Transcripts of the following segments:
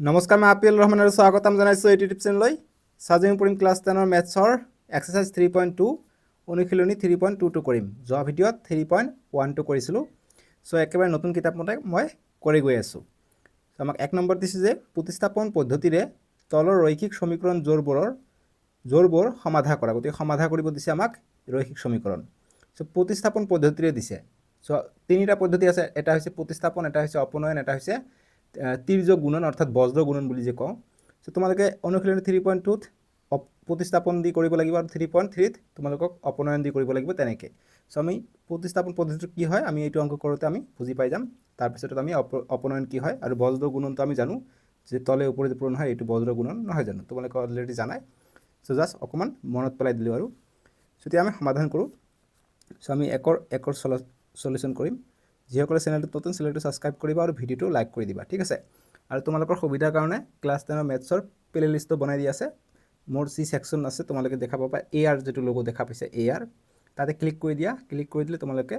নমস্কাৰ, মই আপিল ৰহমানৰ স্বাগতম জনাইছোঁ এই ইউটিউব চেনেললৈ। চাজি পৰিম ক্লাছ 10 মেথছৰ এক্সাৰচাইজ 3.2 অনুশীলনী 3.22 কৰিম। যোৱা ভিডিঅ'ত 3.12 কৰিছিলোঁ। চ' একেবাৰে নতুন কিতাপ মতে মই কৰি গৈ আছোঁ। আমাক 1 নম্বৰ দিছে যে প্ৰতিস্থাপন পদ্ধতিৰে তলৰ ৰৈখিক সমীকৰণ জোৰবোৰ সমাধা কৰা। গতিকে সমাধা কৰিব দিছে আমাক ৰৈখিক সমীকৰণ। চ' প্ৰতিস্থাপন পদ্ধতিৰে দিছে। চ' তিনিটা পদ্ধতি আছে, এটা হৈছে প্ৰতিস্থাপন, এটা হৈছে অপনয়ন, এটা হৈছে তিৰ্যক গুণন অৰ্থাৎ বজ্ৰ গুণন বুলি যে কওঁ। চ' তোমালোকে অনুশীলনী 3.2ত প্ৰতিস্থাপন দি কৰিব লাগিব আৰু 3.3ত তোমালোকক অপনয়ন দি কৰিব লাগিব তেনেকৈ। চ' আমি প্ৰতিস্থাপন পদ্ধতিটো কি হয় আমি এইটো অংক কৰোঁতে আমি বুজি পাই যাম। তাৰপিছত আমি অপনয়ন কি হয় আৰু বজ্ৰ গুণনটো আমি জানো যে তলে ওপৰে যে পূৰণ হয় এইটো বজ্ৰ গুণন নহয় জানো, তোমালোকে অলৰেডি জানাই। চ' জাষ্ট অকণমান মনত পেলাই দিলোঁ আৰু। চ' এতিয়া আমি সমাধান কৰোঁ। চ' আমি একৰ সলিউশ্যন কৰিম। যিসকলে চেনেলটো নতুন চেনেলটো ছাবস্ক্ৰাইব কৰিবা আৰু ভিডিঅ'টো লাইক কৰি দিবা, ঠিক আছে। আৰু তোমালোকৰ সুবিধাৰ কাৰণে ক্লাছ 10 মেথছৰ প্লে লিষ্টটো বনাই দি আছে। মোৰ যি ছেকশ্যন আছে তোমালোকে দেখা পাবা AR যিটো লোগো দেখা পাইছে AR, তাতে ক্লিক কৰি দিয়া। ক্লিক কৰি দিলে তোমালোকে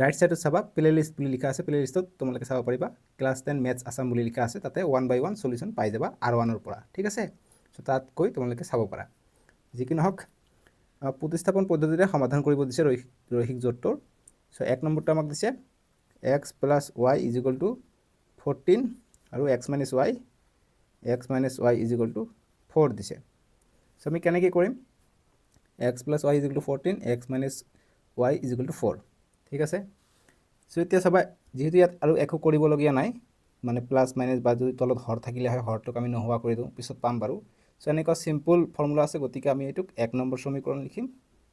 ৰাইট ছাইডত চাবা প্লে লিষ্ট বুলি লিখা আছে। প্লে লিষ্টত তোমালোকে চাব পাৰিবা ক্লাছ 10 মেথছ আছাম বুলি লিখা আছে। তাতে 1 by 1 সলিউশ্যন পাই যাবা R1ৰ পৰা, ঠিক আছে। চ' তাত গৈ তোমালোকে চাব পাৰা। যি কি নহওক প্ৰতিস্থাপন পদ্ধতিৰে সমাধান কৰিব দিছে ৰৈখিক জোঁটটোৰ। চ' 1 নম্বৰটো আমাক দিছে x + y = 14 আৰু x - y = 4 দিছে। চ' আমি কেনেকৈ কৰিম? x + y = 14, x - y = 4, ঠিক আছে। চ' এতিয়া চাবা যিহেতু ইয়াত আৰু একো কৰিবলগীয়া নাই, মানে প্লাছ মাইনাছ বা যদি তলত হৰ থাকিলে হয় হৰটোক আমি নোহোৱা কৰি দিওঁ, পিছত পাম বাৰু। চ' এনেকুৱা চিম্পল ফৰ্মুলা আছে, গতিকে আমি এইটোক 1 নম্বৰ সমীকৰণ লিখিম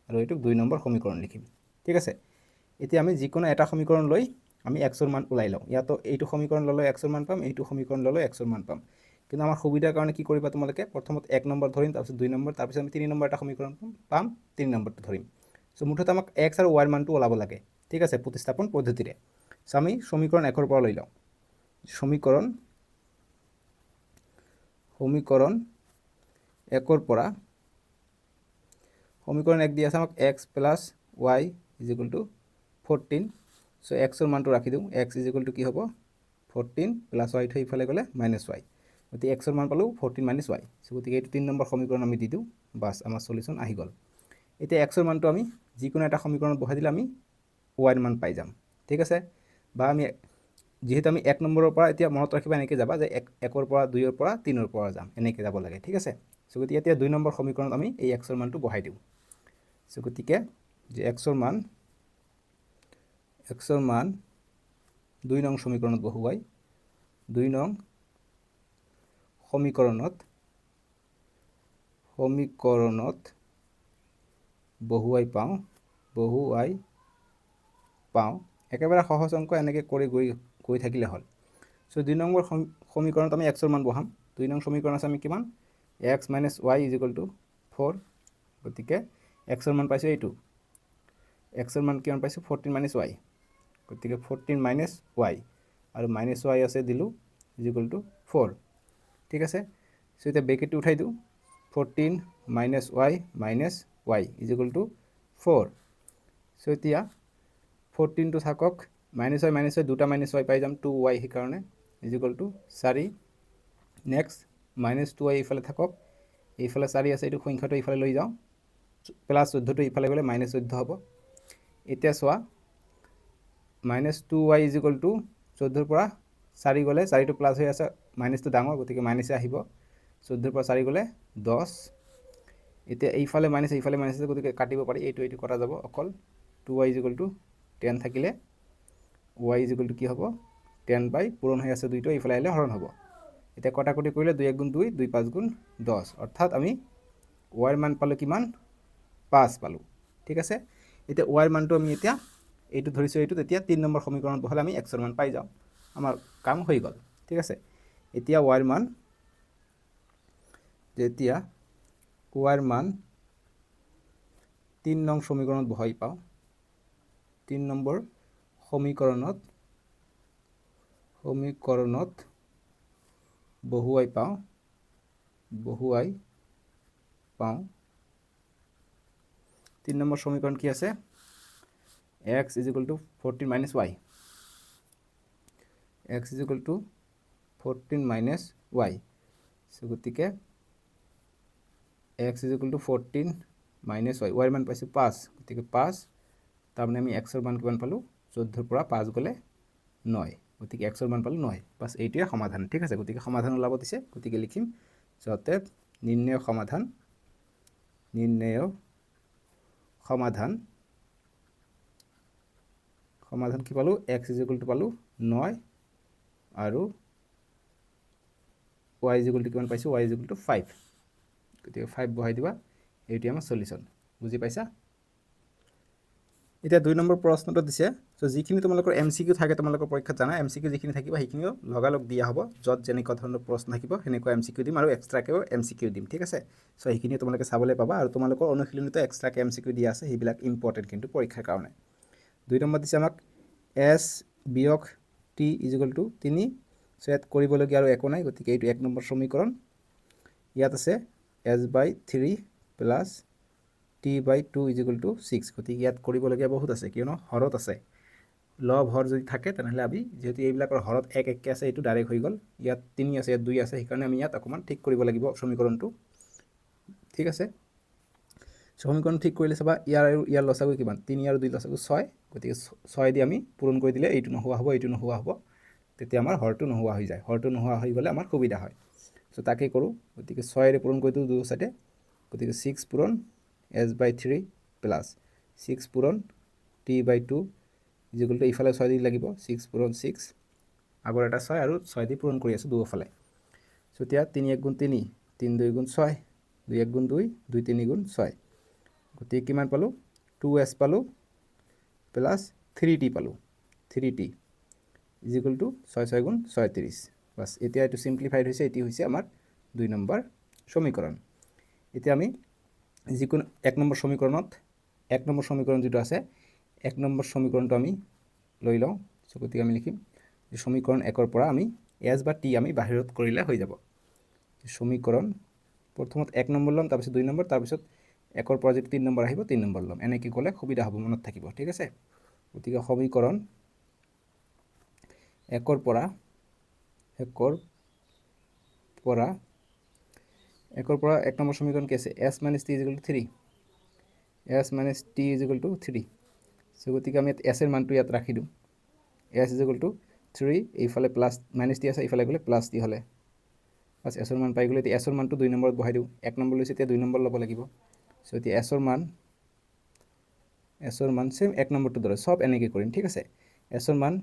আৰু এইটোক 2 নম্বৰ সমীকৰণ লিখিম, ঠিক আছে। এতিয়া আমি যিকোনো এটা সমীকৰণ লৈ আমি xৰ মান ওলাই লওঁ। ইয়াতো এইটো সমীকৰণ ল'লে xৰ মান পাম, এইটো সমীকৰণ ল'লে xৰ মান পাম। কিন্তু আমাৰ সুবিধাৰ কাৰণে কি কৰিবা তোমালোকে প্ৰথমত 1 নম্বৰ ধৰিম, তাৰপিছত 2 নম্বৰ, তাৰপিছত আমি 3 নম্বৰ এটা সমীকৰণ পাম, 3 নম্বৰটো ধৰিম। চ' মুঠতে আমাক x আৰু y মানটো ওলাব লাগে, ঠিক আছে, প্ৰতিস্থাপন পদ্ধতিৰে। চ' আমি সমীকৰণ 1ৰ পৰা লৈ লওঁ। সমীকৰণ 1ৰ পৰা সমীকৰণ 1 দি আছে আমাক x + y = 14। চ' xৰ মানটো ৰাখি দিওঁ। x = কি হ'ব 14 + y থৈ ইফালে গ'লে -y, গতিকে xৰ মান পালোঁ 14 - y। চ' গতিকে এইটো 3 নম্বৰ সমীকৰণ আমি দি দিওঁ, বাছ আমাৰ সলিউশ্যন আহি গ'ল। এতিয়া xৰ মানটো আমি যিকোনো এটা সমীকৰণত বহাই দিলে আমি y মান পাই যাম, ঠিক আছে। বা আমি যিহেতু আমি 1 নম্বৰৰ পৰা এতিয়া মনত ৰাখিবা এনেকৈ যাবা যে 1ৰ পৰা 2ৰ পৰা 3ৰ পৰা যাম, এনেকৈ যাব লাগে, ঠিক আছে। চ' গতিকে এতিয়া 2 নম্বৰ সমীকৰণত আমি এই xৰ মানটো বহাই দিওঁ। চ' গতিকে যে xৰ মান 2 নং সমীকৰণত বহুৱাই 2 নং সমীকৰণত বহুৱাই পাওঁ। একেবাৰে সহজ অংক, এনেকৈ কৰি গৈ থাকিলে হ'ল। চ' 2 নম্বৰ সমীকৰণত আমি xৰ মান বহাম। 2 নং সমীকৰণ আছে আমি কিমান x - y = 4, গতিকে xৰ মান পাইছোঁ এইটো। xৰ মান কিমান পাইছোঁ 14 - y, গতিকে 14 - y আৰু -y আছে দিলোঁ = 4, ঠিক আছে। চ' এতিয়া ব্ৰেকেটটো উঠাই দিওঁ। 14 - y - y = 4। চ' এতিয়া 14টো থাকক, -y দুটা -y পাই যাম 2y, সেইকাৰণে = 4। নেক্সট -2y ইফালে থাকক, এইফালে 4 আছে, এইটো সংখ্যাটো ইফালে লৈ যাওঁ, +14টো ইফালে গ'লে -14 হ'ব। এতিয়া চোৱা -2y = 14ৰ পৰা 4 গ'লে 4টো প্লাছ হৈ আছে, মাইনাছটো ডাঙৰ, গতিকে মাইনাছে আহিব। 14ৰ পৰা 4 গ'লে 10। এতিয়া এইফালে মাইনাছ এইফালে মাইনাছ আছে, গতিকে কাটিব পাৰি, এইটো কটা যাব। অকল 2y = 10 থাকিলে y = কি হ'ব 10 বাই পূৰণ হৈ আছে 2টো, এইফালে আহিলে হৰণ হ'ব। এতিয়া কটাকটি কৰিলে 2 × 2 = 2, 2 × 5 = 10, অৰ্থাৎ আমি y মান পালোঁ কিমান 5 পালোঁ, ঠিক আছে। এতিয়া y মানটো আমি এতিয়া এইটো ধৰিছোঁ, এইটোত এতিয়া 3 নম্বৰ সমীকৰণত বহালে আমি xৰ মান পাই যাওঁ, আমাৰ কাম হৈ গ'ল, ঠিক আছে। এতিয়া y ৰ মান 3 নং সমীকৰণত বহাই পাওঁ। 3 নম্বৰ সমীকৰণত বহুৱাই পাওঁ। 3 নম্বৰ সমীকৰণ কি আছে x = 14 - y, x = 14 minus y. চ' গতিকে x is equal to 14 minus y, ৱাইৰ মান পাইছোঁ 5, গতিকে 5, তাৰমানে আমি এক্সৰ মান কিমান পালোঁ, 14ৰ পৰা 5 গ'লে 9, গতিকে এক্সৰ মান পালোঁ 9। বাছ এইটোৱে সমাধান, ঠিক আছে। গতিকে সমাধান ওলাব দিছে, গতিকে লিখিম যতে নিৰ্ণয় সমাধান কি পালোঁ, এক্স ইজ ইকুৱেল টু পালোঁ 9 আৰু ৱাই ইজ ইকুৱেল টু কিমান পাইছোঁ, ৱাই ইজ ইকুৱেল টু 5, গতিকে 5 বহাই দিবা, এইটোৱে আমাৰ সলিউশ্যন। বুজি পাইছা? এতিয়া 2 নম্বৰ প্ৰশ্নটো দিছে। চ' যিখিনি তোমালোকৰ MCQ থাকে তোমালোকৰ পৰীক্ষাত জানা, MCQ যিখিনি থাকিব সেইখিনিও লগালগ দিয়া হ'ব, য'ত যেনেকুৱা ধৰণৰ প্ৰশ্ন থাকিব সেনেকুৱা MCQ দিম আৰু এক্সট্ৰাকেও MCQ দিম, ঠিক আছে। চ' সেইখিনি তোমালোকে চাবলৈ পাবা আৰু তোমালোকৰ অনুশীলনীতো এক্সট্ৰাকে MCQ দিয়া আছে, সেইবিলাক ইম্পৰ্টেণ্ট কিন্তু পৰীক্ষাৰ কাৰণে। 2 নম্বৰ দিছে আমাক S বিয়োগ T ইজ ইকুৱেল টু 3। চ' ইয়াত কৰিবলগীয়া আৰু একো নাই, গতিকে এইটো 1 নম্বৰ সমীকৰণ। ইয়াত আছে S/3 plus T/2 is equal two 6, গতিকে ইয়াত কৰিবলগীয়া বহুত আছে, কিয়নো হৰত আছে। লব হৰ যদি থাকে তেনেহ'লে আমি যিহেতু এইবিলাকৰ হৰত 1 1কে আছে, এইটো ডাইৰেক্ট হৈ গ'ল। ইয়াত 3 আছে, ইয়াত 2 আছে, সেইকাৰণে আমি ইয়াত অকণমান ঠিক কৰিব লাগিব সমীকৰণটো, ঠিক আছে। সমীকৰণ ঠিক কৰিলে চাবা ইয়াৰ আৰু ইয়াৰ লসাগু কিমান, 3 আৰু 2 লসাগু 6, গতিকে 6 দি আমি পূৰণ কৰি দিলে এইটো নোহোৱা হ'ব, এইটো নোহোৱা হ'ব, তেতিয়া আমাৰ হৰটো নোহোৱা হৈ যায়। হৰটো নোহোৱা হৈ গ'লে আমাৰ সুবিধা হয়। চ' তাকেই কৰোঁ, গতিকে 6ৰে পূৰণ কৰি দিওঁ দুয়ো চাইডে, গতিকে 6 পূৰণ S/3 প্লাছ 6 পূৰণ T/2 ইজ ইকুৱেল টু ইফালে 6 দি লাগিব, 6 পূৰণ 6, আগৰ এটা 6 আৰু 6 দি পূৰণ কৰি আছোঁ দুয়োফালে। চ' এতিয়া 3 1 গুণ 3, 3 2 গুণ 6, 2 1 গুণ 2, 2 3 গুণ 6, গতিকে কিমান পালোঁ, 2S পালোঁ প্লাছ 3T পালোঁ, 3T ইজ ইকুৱেল টু 6 6 গুণ 36। বাছ এতিয়া এইটো চিম্প্লিফাইড হৈছে, এটি হৈছে আমাৰ 2 নম্বৰ সমীকৰণ। এতিয়া আমি যিকোনো 1 নম্বৰ সমীকৰণত 1 নম্বৰ সমীকৰণ যিটো আছে, 1 নম্বৰ সমীকৰণটো আমি লৈ লওঁ। চ' গতিকে আমি লিখিম যে সমীকৰণ 1ৰ পৰা আমি S বা T আমি বাহিৰত কৰিলে হৈ যাব। সমীকৰণ প্ৰথমত 1 নম্বৰ ল'ম, তাৰপিছত 2 নম্বৰ, তাৰপিছত 1ৰ পৰা যদি 3 নম্বৰ আহিব 3 নম্বৰ ল'ম, এনেকৈ ক'লে সুবিধা হ'ব, মনত থাকিব, ঠিক আছে। গতিকে সমীকৰণ 1ৰ পৰা 1 নম্বৰ সমীকৰণ কি আছে, S - T = 3, S - T = 3। চ' গতিকে আমি S এর মানটো ইয়াত ৰাখি দিওঁ, S = 3, এইফালে প্লাছ -T আছে, এইফালে গ'লে প্লাছ T হ'লে বাছ S ৰ মান পাই গ'লে। এতিয়া S ৰ মানটো 2 নম্বৰত বহাই দিওঁ, 1 নম্বৰ লৈছে, এতিয়া 2 নম্বৰ ল'ব লাগিব। চ' এতিয়া S ৰ মান চেম 1 নম্বৰটো দৰে সব এনেকৈ কৰিম, ঠিক আছে। S ৰ মান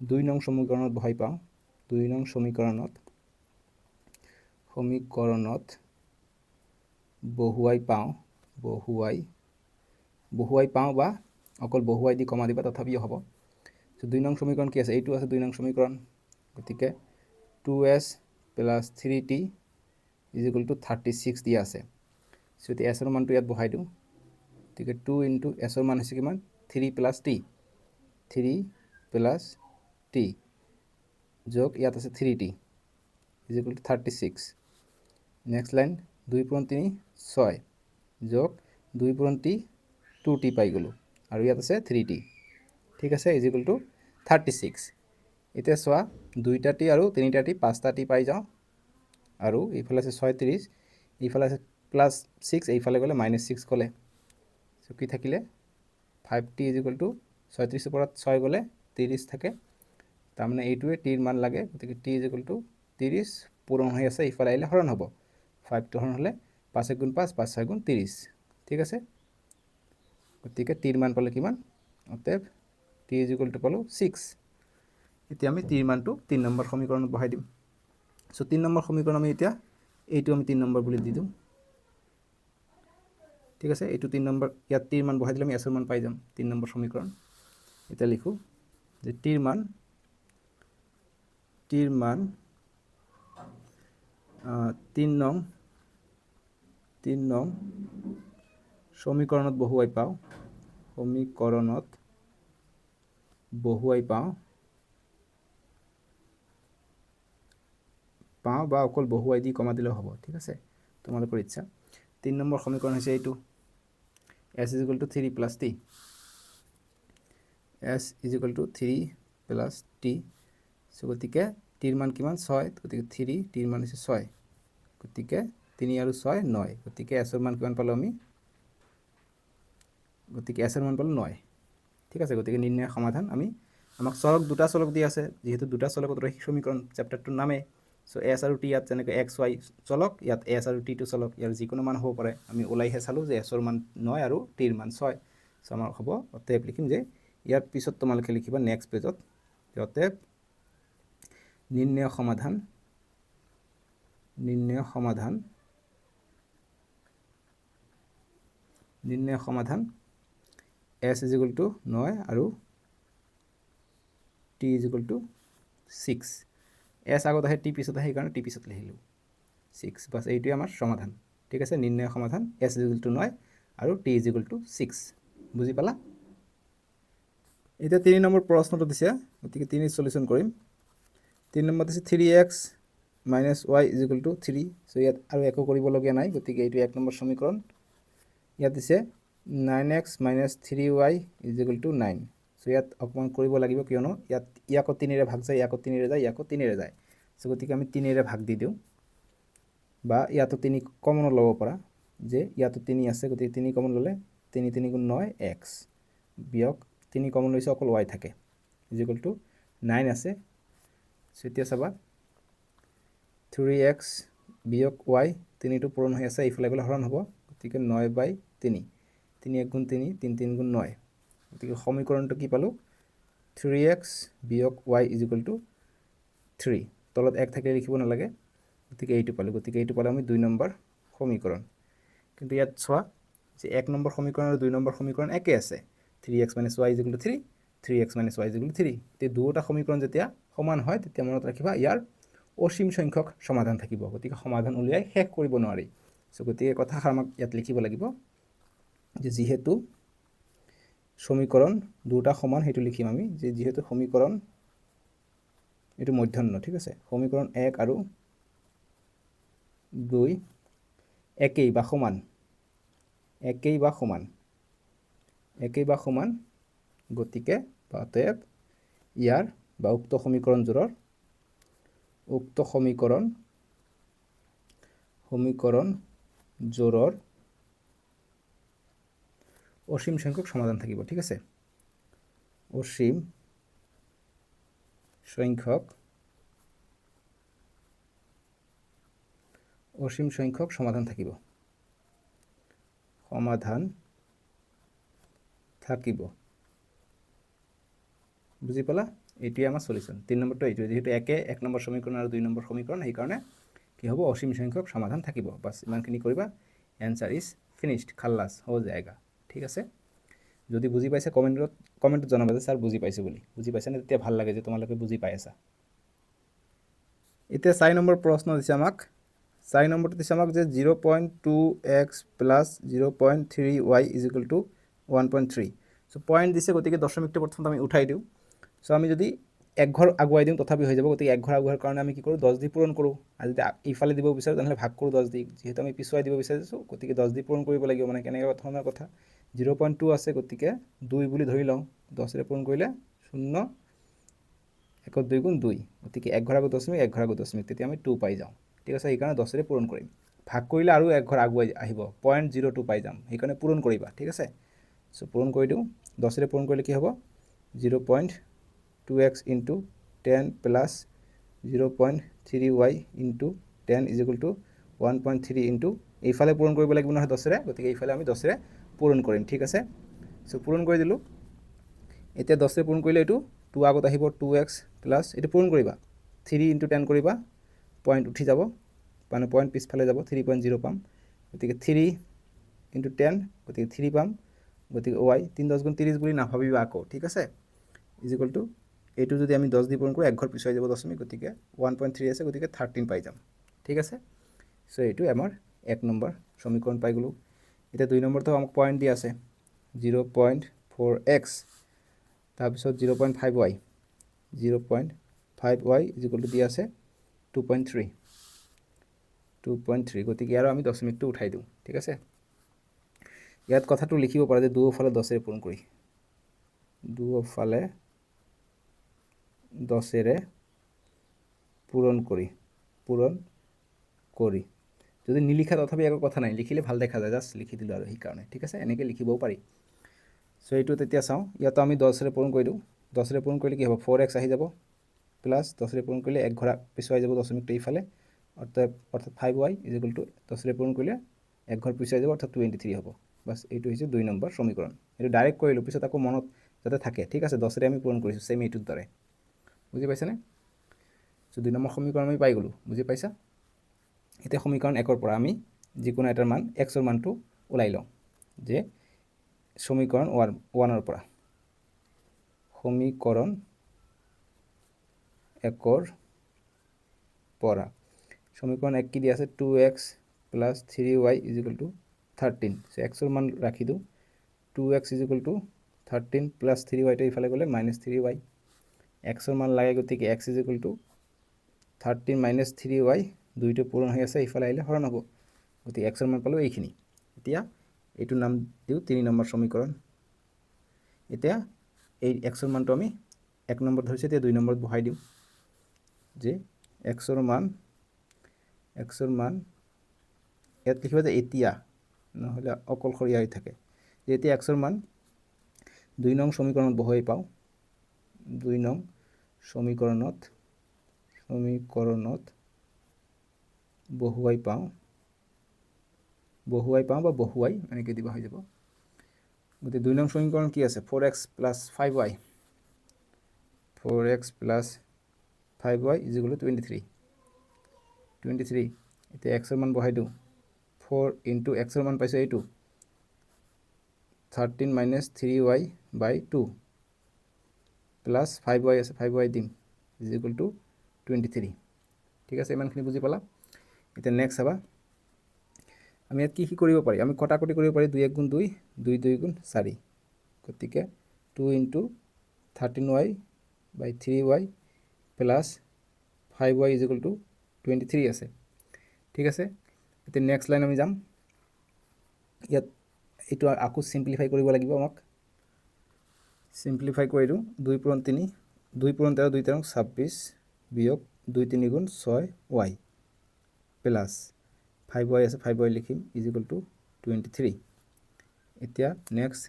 2 নং সমীকৰণত বহাই পাওঁ, 2 নং সমীকৰণত বহুৱাই পাওঁ বা অকল বহুৱাই দি কমা দিবা তথাপিও হ'ব। চ' 2 নং সমীকৰণ কি আছে, এইটো আছে 2 নং সমীকৰণ, গতিকে 2S plus 3T is equal two 36 দিয়া আছে। চ' এতিয়া S ৰ মানটো ইয়াত বহাই দিওঁ, গতিকে 2 ইনটু S ৰ মান হৈছে কিমান, 3 প্লাছ T যোগ ইয়াত আছে 3T is equal two 36। Next line 2 পূৰণ 3 6 যোগ 2 পূৰণ T 2T পাই গ'লোঁ, আৰু ইয়াত আছে 3T, ঠিক আছে, ইজ ইকুৱেল টু 36। এতিয়া চোৱা 2টা T আৰু 3টা T, 5টা T পাই যাওঁ, আৰু এইফালে আছে 36, এইফালে আছে প্লাছ 6, এইফালে গ'লে -6 গ'লে, চ' কি থাকিলে 5T ইজ ইকুৱেল টু 36ৰ পৰা 6 গ'লে 30 থাকে, তাৰমানে এইটোৱে Tৰ মান লাগে, গতিকে T ইজ ইকুৱেল টু 30 পূৰণ হৈ আছে, ইফালে আহিলে হৰণ হ'ব, 5টো হৰণ হ'লে 5 1 গুণ 5, 5 6 গুণ 30, ঠিক আছে। গতিকে Tৰ মান পালে কিমান, অতএব T ইজ ইকুৱেল টু পালোঁ 6। এতিয়া আমি Tৰ মানটো 3 নম্বৰ সমীকৰণত বহাই দিম। চ' 3 নম্বৰ সমীকৰণ আমি এতিয়া এইটো আমি 3 নম্বৰ বুলি দি দিওঁ, ঠিক আছে। এইটো 3 নম্বৰ, ইয়াত Tৰ মান বহাই দিলে আমি S ৰ মান পাই যাম, 3 নম্বৰ সমীকৰণ। এতিয়া লিখোঁ যে Tৰ মান 3 নং সমীকৰণত বহুৱাই পাওঁ বা অকল বহুৱাই দি কমা দিলেও হ'ব, ঠিক আছে, তোমালোকৰ ইচ্ছা। 3 নম্বৰ সমীকৰণ হৈছে এইটো, S = 3 plus T, S = 3 plus T। চ' গতিকে টিৰ মান কিমান 6 গতিকে 3 টিৰ মান হৈছে 6 গতিকে 3 আৰু 6 9 গতিকে এছৰ মান কিমান পালো আমি গতিকে এছৰ মান পালো 9 ঠিক আছে গতিকে নিৰ্ণয় সমাধান আমি আমাক চলক দুটা চলক দি আছে যেহেতু দুটা চলকত ৰৈখিক সমীকৰণ চেপ্টাৰটোৰ নামে সো এছ আৰু টি ইয়াত যেনেকৈ এক্স ৱাই চলক ইয়াত এছ আৰু টি টো চলক ইয়াৰ যিকোনো মান হ'ব পাৰে আমি ওলাইহে চালোঁ যে এছৰ মান 9 আৰু টিৰ মান 6 সো আমাৰ হ'ব অতএব লিখিম যে ইয়াৰ পিছত তোমালোকে লিখিবা নেক্সট পেজত অতএব নিৰ্ণয় সমাধান s is equal to 9 আৰু t is equal to 6 s আগত আহে t পিছত আহে কাৰণে t পিছত লিখিলোঁ 6 বাস এইটোৱে আমাৰ সমাধান ঠিক আছে নিৰ্ণয় সমাধান s is equal to 9 আৰু t is equal to 6 বুজি পালা এতিয়া 3 নম্বৰ প্ৰশ্নটো দিছে গতিকে 3 সলিউশন কৰিম 3 নম্বৰ দিছে 3x - y is equal to 3 so ইয়াত আৰু একো কৰিবলগীয়া নাই গতিকে এইটো 1 নম্বৰ সমীকৰণ ইয়াত দিছে 9x - 3y is equal to 9 so ইয়াত অকমান কৰিব লাগিব কিয়নো ইয়াত ইয়াকো 3 ৰে ভাগ যায় ইয়াকো 3 ৰে যায় ইয়াকো 3 ৰে যায় সো গতিকে আমি 3 ৰে ভাগ দি দিও বা ইয়াতো 3 কমন ল'ব পাৰা যে ইয়াতো 3 আছে গতিকে 3 কমন ল'লে 3 3 গুণ 9x বিয়োগ 3 কমন লৈছে অকল y থাকে is equal to 9 আছে সো এতিয়া চাবা 3x বিয়োগ y 3 টো পূৰণ হৈ আছে ইফালে গলে হৰণ হ'ব গতিকে 9/3 3 1 গুণ 3 3 3 গুণ 9 গতিকে সমীকৰণটো কি পালো 3x বিয়োগ y is equal to 3 তলত 1 থাকিলে লিখিব নালাগে গতিকে এইটো পালো গতিকে এইটো পালো আমি 2 নম্বৰ সমীকৰণ কিন্তু ইয়াত চোৱা যে 1 নম্বৰ সমীকৰণ আৰু 2 নম্বৰ সমীকৰণ একে আছে 3x - y is equal to 3 3x - y is equal to 3 তে দুটা সমীকৰণ যেতিয়া সমান হয় তেতিয়া মনত ৰাখিবা ইয়াৰ অসীম সংখ্যক সমাধান থাকিব গতিকে সমাধান উলিয়াই শেষ কৰিব নোৱাৰি সো গতিকে কথাষাৰ আমাক ইয়াত লিখিব লাগিব যে যেহেতু সমীকৰণ দুটা সমান হেতু লিখিম আমি যে যেহেতু সমীকৰণ এটো মধ্যন্ন ঠিক আছে সমীকৰণ 1 আৰু 2 একেই বা সমান গতিকে অতএব ইয়াৰ বা উক্ত সমীকৰণজোৰৰ জোৰৰ অসীম সংখ্যক সমাধান থাকিব ঠিক আছে অসীম সংখ্যক সমাধান থাকিব বুজি পালা এইটোৱে আমাৰ সলিউশন 3 নম্বৰটো এইটো যেহেতু একে 1 নম্বৰ সমীকৰণ আৰু 2 নম্বৰ সমীকৰণ এই কাৰণে কি হ'ব অসীম সংখ্যক সমাধান থাকিব বাস ইমানখিনি কৰিবা आंसर ইজ ফিনিশড খালাস हो जाएगा ঠিক আছে যদি বুজি পাইছে কমেন্টত জনাবা যে স্যার বুজি পাইছে বুলি বুজি পাইছে না তেতিয়া ভাল লাগে যে তোমালোকে বুজি পাই আছা এতিয়া 4 নম্বৰ প্ৰশ্ন দিছে আমাক 4 নম্বৰটো দিছে আমাক যে 0.2x + 0.3y = 1.3 সো পয়েন্ট দিছে গতিকে দশমিকটো প্ৰথমতে আমি উঠাই দিও সো আমি যদি এক ঘৰ আগুৱাই দিম তথাপি হৈ যাব গতিকে এক ঘৰ আগুৱাৰ কাৰণে আমি কি কৰো 10 দি পূৰণ কৰো আৰু যদি ইফালে দিব বিচাৰো তাহলে ভাগ কৰো 10 দি যেহেতু আমি পিছুৱাই দিব বিচাৰিছো গতিকে 10 দি পূৰণ কৰিব লাগিব মানে কেনেকৈ ধৰণৰ কথা 0.2 আছে গতিকে 2 বুলি ধৰি লওঁ 10 ৰে পূৰণ কৰিলে 0 1 2 গুণ 2 গতিকে এক ঘৰ আগত দশমিক এক ঘৰ আগত দশমিক তেতিয়া আমি 2 পাই যাওঁ ঠিক আছে এই কাৰণে 10 ৰে পূৰণ কৰিম ভাগ কৰিলে আৰু এক ঘৰ আগুৱাই আহিব 0.02 পাই যাম এই কাৰণে পূৰণ কৰিবা ঠিক আছে সো পূৰণ কৰি দিও 10 ৰে পূৰণ কৰিলে কি হ'ব 0.2x into 10 plus 0.3y into 10 is equal to 1.3 into এইফালে পূৰণ কৰিব লাগিব নহয় 10 ৰে গতিকে এইফালে আমি 10 ৰে পূৰণ কৰিম ঠিক আছে সো পূৰণ কৰি দিলো এতিয়া 10 ৰে পূৰণ কৰিলে এটো 2 আগত আহিব 2x plus এটো পূৰণ কৰিবা 3 into 10 কৰিবা পয়েন্ট উঠি যাব মানে পয়েন্ট পিছফালে যাব 3.0 পাম গতিকে 3 into 10 গতিকে 3 পাম গতিকে y 3 10 গুণ 30 বুলি নাভাবিবা আকৌ ঠিক আছে is equal to এইটো যদি আমি 10 দি পূৰণ কৰো এক ঘৰ পিছুৱাই যাব দশমিক গতিকে 1.3 আছে গতিকে 13 পাই যাম ঠিক আছে সো এইটো আমাৰ 1 নম্বৰ সমীকৰণ পাই গলো এটা 2 নম্বৰটো আমাক পয়েন্ট দি আছে 0.4x তাৰ পিছত 0.5y 0.5y is equal to দি আছে 2.3 গতিকে আৰু আমি দশমিকটো উঠাই দিও ঠিক আছে ইয়াত কথাটো লিখিব পাৰা যে দুয়োফালে 10 ৰে পূৰণ কৰি দুয়োফালে 10 ৰে পূরণ করি যদি নিলিখা তথাপি একো কথা নাই লিখিলে ভাল দেখা যায় জাষ্ট লিখি দিলোঁ আৰু সেইকাৰণে ঠিক আছে এনেকৈ লিখিবও পাৰি সো এইটো তেতিয়া চাওঁ ইয়াতো আমি 10ৰে পূৰণ কৰি দিওঁ 10ৰে পূৰণ কৰিলে কি হ'ব 4x আহি যাব প্লাছ 10ৰে পূৰণ কৰিলে এক ঘৰা পিছুৱাই যাব দশমিকটো এইফালে অৰ্থাৎ 5y = 10ৰে পূৰণ কৰিলে এক ঘৰ পিছুৱাই যাব অৰ্থাৎ 23 হ'ব বাস এইটো হৈছে 2 নম্বৰ সমীকৰণ এইটো ডাইৰেক্ট কৰিলোঁ পিছত আকৌ মনত যাতে থাকে ঠিক আছে 10ৰে আমি পূৰণ কৰিছোঁ সেম এইটোৰ দৰে বুজি পাইছানে সো 2 নম্বৰ সমীকৰণ আমি পাই গ'লোঁ বুজি পাইছা এতিয়া সমীকৰণ 1ৰ পৰা আমি যিকোনো এটাৰ মান x ৰ মানটো ওলাই লওঁ যে সমীকৰণ 1ৰ পৰা সমীকৰণ 1ৰ পৰা সমীকৰণ 1 কি দিয়া আছে 2x + 3y = 13 সো x ৰ মান ৰাখি দিওঁ 2x = 13 + 3y টো ইফালে গ'লে -3y x ৰ মান লাগে গতিকে x = 13 - 3y দুইটো পূৰণ হৈ আছে ইফালে আহিলে হৰণ হ'ব গতিকে x ৰ মান পালোঁ এইখিনি এতিয়া এইটো নাম দিওঁ 3 নম্বৰ সমীকৰণ এতিয়া এই x ৰ মানটো আমি 1 নম্বৰ ধৰিছে এতিয়া 2 নম্বৰত বহাই দিওঁ যে x ৰ মান ইয়াত লিখিব যে এতিয়া নহ'লে অকলশৰীয়া হৈ থাকে যে এতিয়া x ৰ মান 2 নং সমীকৰণত বহুৱাই পাওঁ 2 নং সমীকৰণত বহুৱাই পাওঁ বা বহুৱাই এনেকৈ দিবা হৈ যাব গতিকে 2 নং সমীকৰণ কি আছে 4x + 5y 4x + 5y = 23 এতিয়া x ৰ মান বহাই দিওঁ 4 * x ৰ মান পাইছোঁ এইটো 13 - 3y/2 প্লাছ 5y আছে 5y দিম = 23 ঠিক আছে ইমানখিনি বুজি পালা এতিয়া নেক্সট চাবা আমি ইয়াত কি কৰিব পাৰি আমি কটাকটি কৰিব পাৰি 2 × 1 = 2 2 × 2 = 4 গতিকে 2 × 13y/3y প্লাছ 5y = 23 আছে ঠিক আছে এতিয়া নেক্সট লাইন আমি যাম ইয়াত এইটো আকৌ সিম্পলিফাই কৰিব লাগিব আমাক সিম্পলিফাই কৰি দিওঁ 2 × 3 2 × 13 2 × 13 26 বিয়োগ 2 × 3 = 6y প্লাছ 5y আছে 5y লিখিম = 23 এতিয়া নেক্সট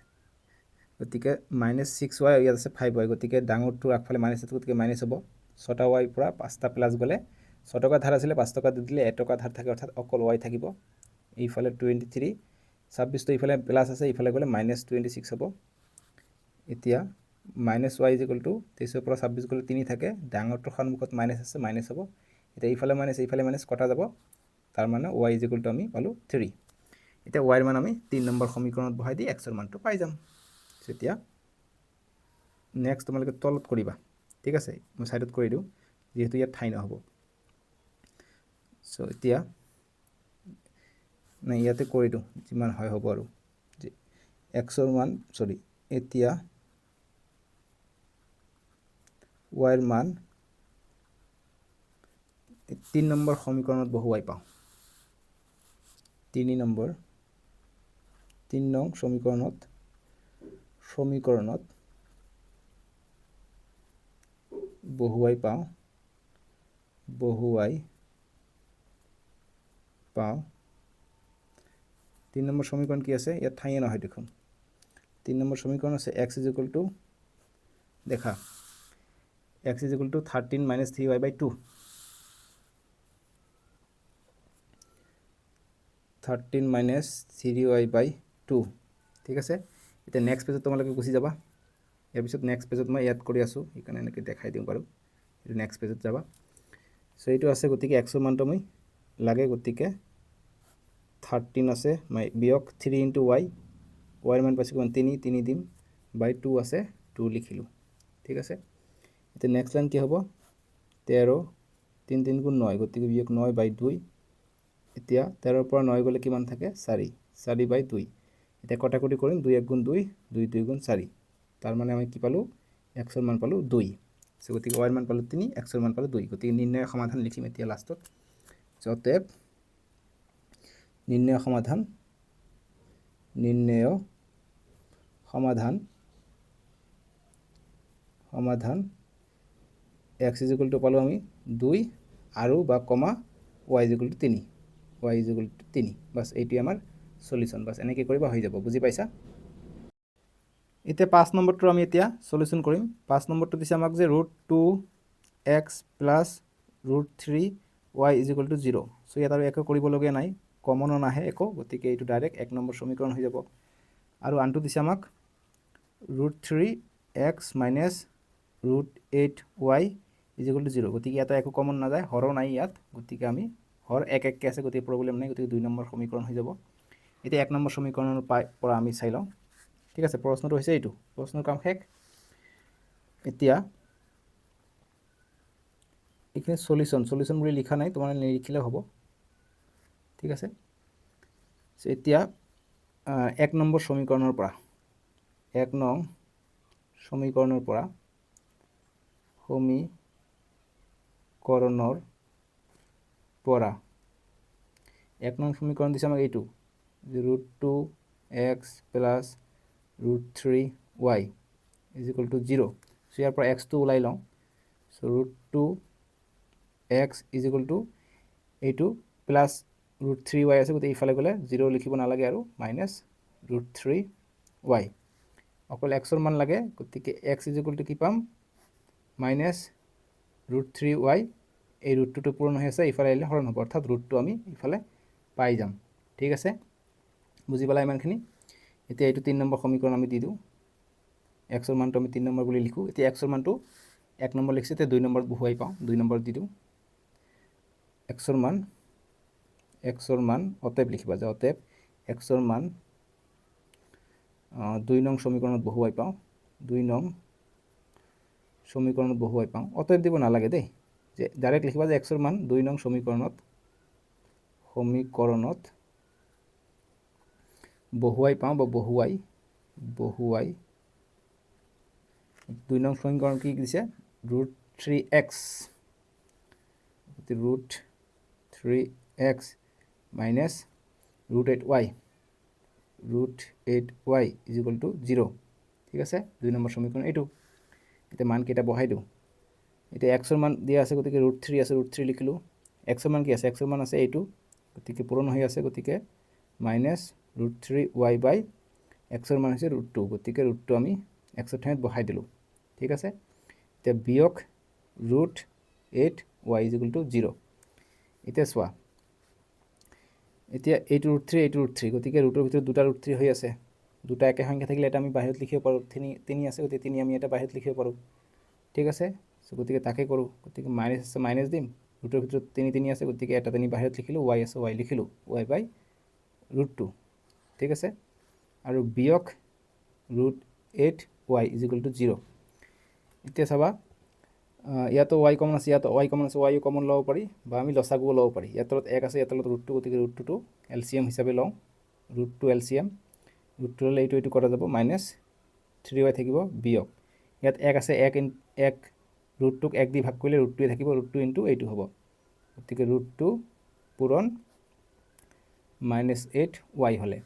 গতিকে -6y ইয়াত আছে 5y গতিকে ডাঙৰটো আগফালে মাইনাছ আছে গতিকে মাইনাছ হ'ব 6টা y পৰা 5টা প্লাছ গ'লে 6 টকা ধাৰ আছিলে 5 টকা দি দিলে 1 টকা ধাৰ থাকে অৰ্থাৎ অকল y থাকিব এইফালে 23 26টো ইফালে প্লাছ আছে ইফালে গ'লে -26 হ'ব এতিয়া -y = 23 পৰা 26 গ'লে 3 থাকে ডাঙৰটোৰ সন্মুখত মাইনাছ আছে মাইনাছ হ'ব এতিয়া ইফালে মাইনাছ কটা যাব তাৰ মানে y = আমি পালোঁ 3 এতিয়া y ৰ মান আমি 3 নম্বৰ সমীকৰণত বহাই দি x ৰ মানটো পাই যাম এতিয়া নেক্সট তোমালোকে তলত কৰিবা ঠিক আছে মই সাইডত কৰি দিওঁ যেহেতু ইয়াত ঠাই নহ'ব সো এতিয়া নাই ইয়াতে কৰি দিওঁ যিমান হয় হ'ব আৰু যে x ৰ মান এতিয়া y ৰ মান 3 নম্বৰ সমীকৰণত বহুৱাই পাওঁ 3 নং সমীকৰণত বহুৱাই পাওঁ 3 নম্বৰ সমীকৰণ কি আছে ইয়াত ঠাইয়ে নহয় দেখোন 3 নম্বৰ সমীকৰণ আছে x = দেখা x = 13 - 3y/2 13 - 3y/2 ঠিক আছে এতিয়া নেক্সট পেজত তোমালোকে গুচি যাবা ইয়াৰ পিছত নেক্সট পেজত মই ইয়াত কৰি আছোঁ সেইকাৰণে এনেকৈ দেখাই দিওঁ বাৰু এইটো নেক্সট পেজত যাবা সো এইটো আছে গতিকে x ৰ মানটো মই লাগে গতিকে 13 আছে বিয়োগ 3 × y ৰ মান পাইছোঁ 3 দিম /2 আছে 2 লিখিলোঁ ঠিক আছে এতিয়া নেক্সট লাইন কি হ'ব 13 3 × 3 = 9 গতিকে বিয়োগ 9/2 এতিয়া 13 পৰা 9 গ'লে কিমান থাকে 4/2 এতিয়া কটাকটি কৰিম 2 × 1 = 2 2 × 2 = 4 তাৰ মানে আমি কি পালোঁ x ৰ মান পালোঁ 2 সো গতিকে y ৰ মান পালোঁ 3 x ৰ মান পালোঁ 2 গতিকে নিৰ্ণয় সমাধান লিখিম এতিয়া লাষ্টত অতএব নিৰ্ণয় সমাধান x = পালোঁ আমি 2 আৰু বা কমা y = 3 y = 3 বাস এইটোৱে আমাৰ সলিউশন বাস এনেকৈ কৰিবা হৈ যাব বুজি পাইছা এতিয়া 5 নম্বৰটো আমি এতিয়া সলিউশন কৰিম 5 নম্বৰটো দিছে আমাক যে √2x + √3y = 0 সো ইয়াত আৰু একো কৰিবলগীয়া নাই কমন নাহে একো গতিকে এইটো ডাইৰেক্ট 1 নম্বৰ সমীকৰণ হৈ যাব আৰু আনটো দিছে আমাক √3x - √8y = 0 গতিকে ইয়াত একো কমন নাযায় হৰো নাই ইয়াত গতিকে আমি হৰ এক এককে আছে গতিকে প্ৰবলেম নাই গতিকে 2 নম্বৰ সমীকৰণ হৈ যাব এতিয়া 1 নম্বৰ সমীকৰণৰ পৰা আমি চাই লওঁ ঠিক আছে প্ৰশ্নটো হৈছে এইটো প্ৰশ্নৰ কাম শেষ এতিয়া এখানে সলিউশন বুলি লিখা নাই তোমাৰ নিলিখিলে হ'ব ঠিক আছে এতিয়া 1 নম্বৰ সমীকৰণৰ পৰা 1 নং সমীকৰণৰ পৰা সমীকৰণৰ পৰা 1 নং সমীকৰণ দিছে আমাক এইটো √2x + √3y = 0 সো ইয়াৰ পৰা x টো ওলাই লওঁ সো √2x = এইটো প্লাস √3y আছে গতিকে ইফালে গলে 0 লিখিব নালাগে আৰু মাইনাস √3y অকল x ৰ মান লাগে গতিকে x = কি পাম মাইনাস √3y এই √2 পূৰণ হৈ আছে ইফালে আহিলে হৰণ হ'ব অৰ্থাৎ √2 আমি ইফালে পাই যাম ঠিক আছে বুজি পালা ইমানখিনি এতিয়া এইটো 3 নম্বৰ সমীকৰণ আমি দি দিওঁ x ৰ মানটো আমি 3 নম্বৰ বুলি লিখো এতিয়া x ৰ মানটো 1 নম্বৰ লিখিছে তে 2 নম্বৰত বহুৱাই পাওঁ 2 নম্বৰ দি দিওঁ x ৰ মান অতএব লিখিবা যে অতএব x ৰ মান 2 নং সমীকৰণত বহুৱাই পাওঁ 2 নং সমীকৰণত বহুৱাই পাওঁ অতএব দিব নালাগে দেই যে ডাইৰেক্ট লিখিবা যে x ৰ মান 2 নং সমীকৰণত বহুৱাই পাওঁ বা বহুৱাই 2 নং সমীকৰণ কি দিছে √3x √3x minus √8y = 0 ঠিক আছে 2 নম্বৰ সমীকৰণ এইটো এতিয়া মান কেইটা বহাই দিওঁ এতিয়া x ৰ মান দিয়া আছে গতিকে √3 আছে √3 লিখিলো x ৰ মান কি আছে x ৰ মান আছে এইটো গতিকে পূৰণ হৈ আছে গতিকে মাইনাস √3y বাই x ৰ মান হৈছে √2 গতিকে √2 আমি x ৰ ঠাইত বহাই দিলো ঠিক আছে এতিয়া বিয়োগ √8y = 0 এতিয়া চোৱা এতিয়া এইটো √3 গতিকে ৰুটৰ ভিতৰত দুটা √3 হৈ আছে দুটা একে সংখ্যা থাকিলে এটা আমি বাহিৰত লিখিব পাৰো 3 আছে গতিকে 3 আমি এটা বাহিৰত লিখিব পাৰো ঠিক আছে সো গতিকে তাকে কৰো গতিকে মাইনাস আছে মাইনাস দিম ৰুটৰ ভিতৰত 3 আছে গতিকে এটা 3 বাহিৰত লিখিলো y আছে y লিখিলো y বাই √2 ঠিক আছে আৰু বিয়োগ √8y = 0 এতিয়া চাবা ইয়াতো y কমন আছে ইয়াতো y কমন আছে y কমন লব পাৰি বা আমি লসাগু লব পাৰি ইয়াত 1 আছে ইয়াত √2 গতিকে √2 টো এলসিএম হিচাপে লওঁ √2 এলসিএম √2 লৈ এইটো কৰা যাব মাইনাস 3y থাকিব বিয়োগ ইয়াত 1 আছে 1 √2 ক 1 দি ভাগ কৰিলে √2 থাকিব √2 * এইটো হ'ব গতিকে √2 পূৰণ -8y হলে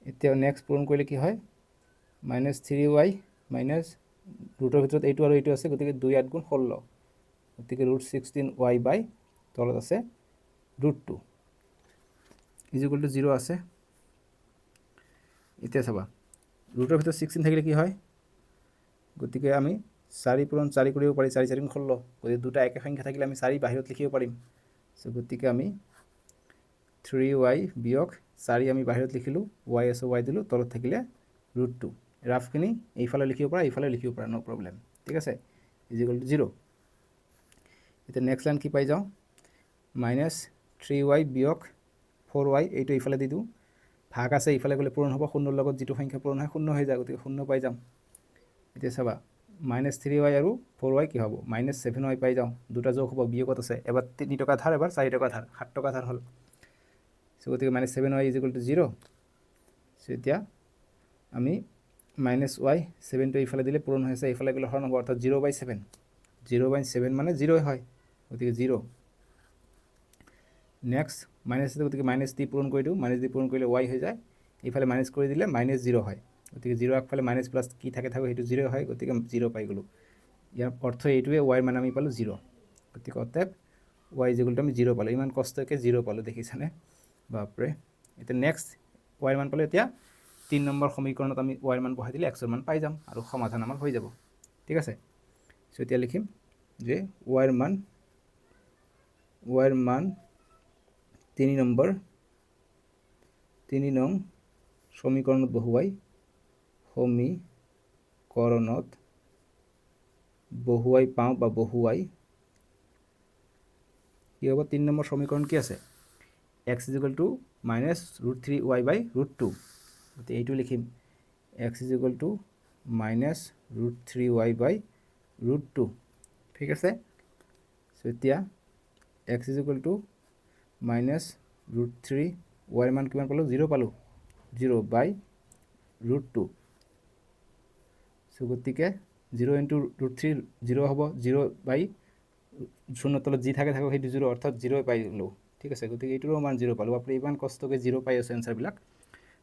এতিয়া নেক্সট পূৰণ কৰিলে কি হয় -3y মাইনাস ৰুটৰ ভিতৰত এইটো আৰু এইটো আছে গতিকে 2 8 গুণ 16 গতিকে √16y বাই তলত আছে √2 = 0 আছে এতিয়া চাবা ৰুটৰ ভিতৰত 16 থাকিলে কি হয় গতিকে আমি 4 পূৰণ 4 কৰিব পাৰি 4 4 গুণ 16 গতিকে দুটা একে সংখ্যা থাকিলে আমি 4 বাহিৰত লিখিব পাৰিম সো গতিকে আমি 3y বিয়োগ 4 আমি বাহিৰত লিখিলো y আছে y দিলো তলত থাকিলে √2 ৰাফখিনি এইফালে লিখিব পাৰা এইফালে লিখিব পাৰা নো প্ৰবলেম ঠিক আছে = 0 এতিয়া নেক্সট লাইন কি পাই যাও -3y বিয়োগ 4y এইটো এইফালে দি দিওঁ ভাগ আছে এইফালে গলে পূৰণ হ'ব 0 ৰ লগত যেটো সংখ্যা পূৰণ হয় 0 হৈ যায় গতিকে 0 পাই যাম এতিয়া চাবা -3y আৰু 4y কি হ'ব -7y পাই যাওঁ দুটা যোগ হ'ব বিয়োগত আছে এবাৰ 3 টকা ধাৰ এবাৰ 4 টকা ধাৰ 7 টকা ধাৰ হল সো গতিকে -7y = 0 সো এতিয়া আমি -y 7 টো এইফালে দিলে পূৰণ হৈছে এইফালে গলে হৰণ হ'ব অৰ্থাৎ 0/7 0/7 মানে 0 হয় গতিকে 0 নেক্সট মাইনাস আছে গতিকে -d পূৰণ কৰি দিওঁ -d পূৰণ কৰিলে y হৈ যায় এইফালে মাইনাস কৰি দিলে -0 হয় গতিকে 0 আগফালে মাইনাস প্লাস কি থাকে সেইটো 0 হয় গতিকে 0 পাই গলো ইয়াৰ অৰ্থ এইটোৱে y ৰ মান আমি পালো 0 গতিকে অতএব y ইজ ইকুৱেল টু আমি 0 পালোঁ ইমান কষ্টকৈ 0 পালোঁ দেখিছেনে বাপৰে এতিয়া নেক্সট y ৰ মান পালোঁ এতিয়া 3 নম্বৰ সমীকৰণত আমি y ৰ মান বহাই দিলে x ৰ মান পাই যাম আৰু সমাধান আমাৰ হৈ যাব ঠিক আছে সো এতিয়া লিখিম যে y ৰ মান 3 নং সমীকৰণত বহুৱাই পাওঁ বা বহুৱাই কি হ'ব 3 নম্বৰ সমীকৰণ কি আছে x = -√3y/√2 গতিকে এইটো লিখিম x = -√3y/√2 ঠিক আছে সো এতিয়া x = -√3 y ৰ মান কিমান পালোঁ 0 পালোঁ 0/√2 সো গতিকে 0 * √3 0 হ'ব 0/0 তলত যি থাকে থাকক সেইটো 0 অৰ্থাৎ 0 পাইলোঁ ঠিক আছে গতিকে এইটোৰো মান 0 পালোঁ আপুনি ইমান কষ্টকৈ 0 পাই আছে এনসাৰবিলাক